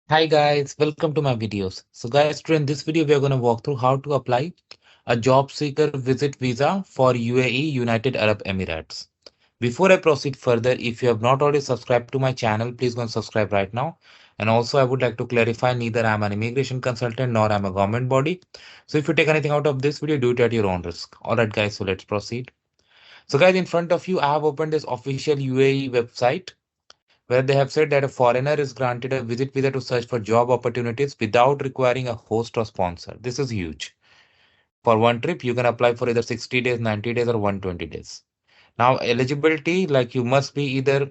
Hi guys, welcome to my videos. So guys, today in this video we are going to walk through how to apply a job seeker visit visa for UAE, United Arab Emirates. Before I proceed further, if you have not already subscribed to my channel, please go and subscribe right now. And also I would like to clarify neither I am an immigration consultant nor I am a government body. So if you take anything out of this video, do it at your own risk. Alright guys, so let's proceed. So guys, in front of you, I have opened this official UAE website where they have said that a foreigner is granted a visit visa to search for job opportunities without requiring a host or sponsor. This is huge. For one trip, you can apply for either 60 days, 90 days, or 120 days. Now, eligibility, like you must be either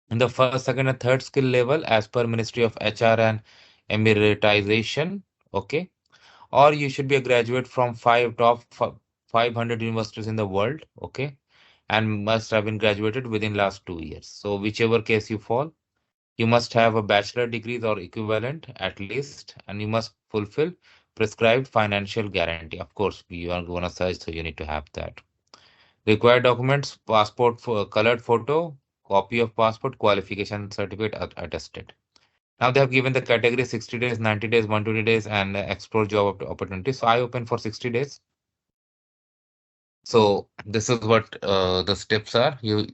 in the first, second, and third skill level as per Ministry of HR and Emiratization, okay? Or you should be a graduate from 500 universities in the world, okay? And must have been graduated within last 2 years. So whichever case you fall, you must have a bachelor degree or equivalent at least, and you must fulfill prescribed financial guarantee. Of course, you are going to search, so you need to have that. Required documents, passport, for colored photo, copy of passport, qualification certificate attested. Now they have given the category 60 days, 90 days, 120 days, and explore job opportunities. So I open for 60 days. So this is what the steps are. You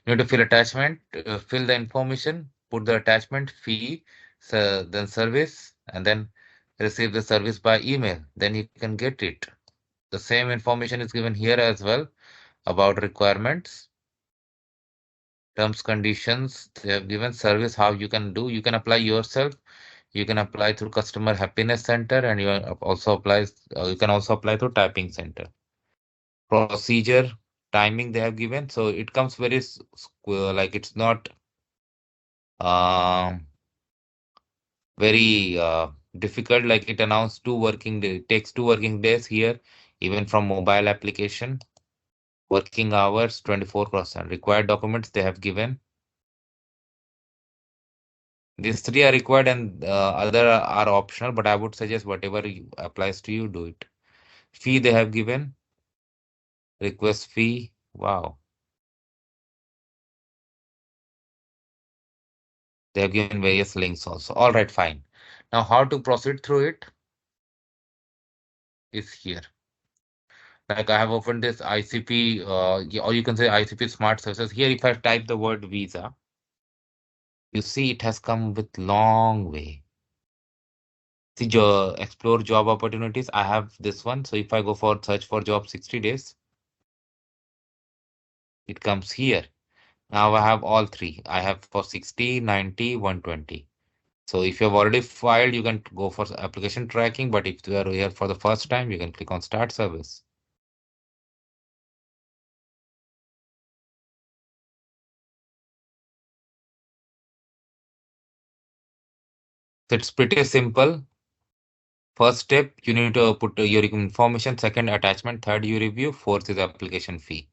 need to fill attachment, fill the information, put the attachment fee, so then service, and then receive the service by email. Then you can get it. The same information is given here as well about requirements, terms, conditions. They have given service how you can do. You can apply yourself. You can apply through Customer Happiness Center, and you can also apply through Typing Center. Procedure, timing they have given, so it comes very like it's not um very difficult. Like it announced 2 working day, takes 2 working days here, even from mobile application. Working hours 24%. Required documents they have given. These three are required and other are optional, but I would suggest whatever applies to you, do it. Fee they have given. Request fee. Wow. They have given various links also. All right, fine. Now, how to proceed through it is here. Like I have opened this ICP, or you can say ICP Smart Services. Here, if I type the word visa, you see it has come with long way. See, explore job opportunities. I have this one. So if I go for search for job 60 days, it comes here. Now I have all three. I have for 60, 90, 120. So if you have already filed, you can go for application tracking. But if you are here for the first time, you can click on Start Service. So it's pretty simple. First step, you need to put your information. Second, attachment. Third, you review. Fourth is application fee.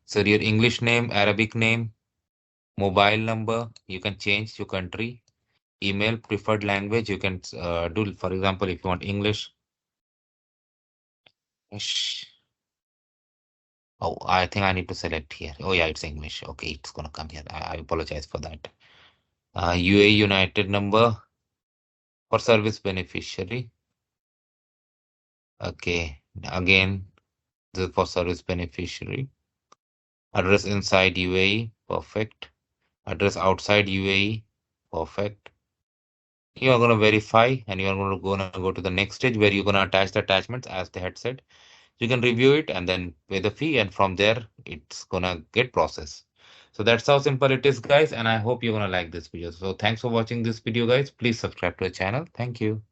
So your English name, Arabic name, mobile number, you can change your country, email, preferred language. You can do, for example, if you want English. Ish. Oh, I think I need to select here. Oh yeah, it's English. Okay, it's gonna come here. I apologize for that. UAE United number for service beneficiary. Okay, again, this is for service beneficiary. Address inside UAE. Perfect. Address outside UAE. Perfect. You are going to verify and you are going to go to the next stage where you're going to attach the attachments as they had said. You can review it and then pay the fee, and from there it's going to get processed. So that's how simple it is, guys, and I hope you're going to like this video. So thanks for watching this video, guys. Please subscribe to the channel. Thank you.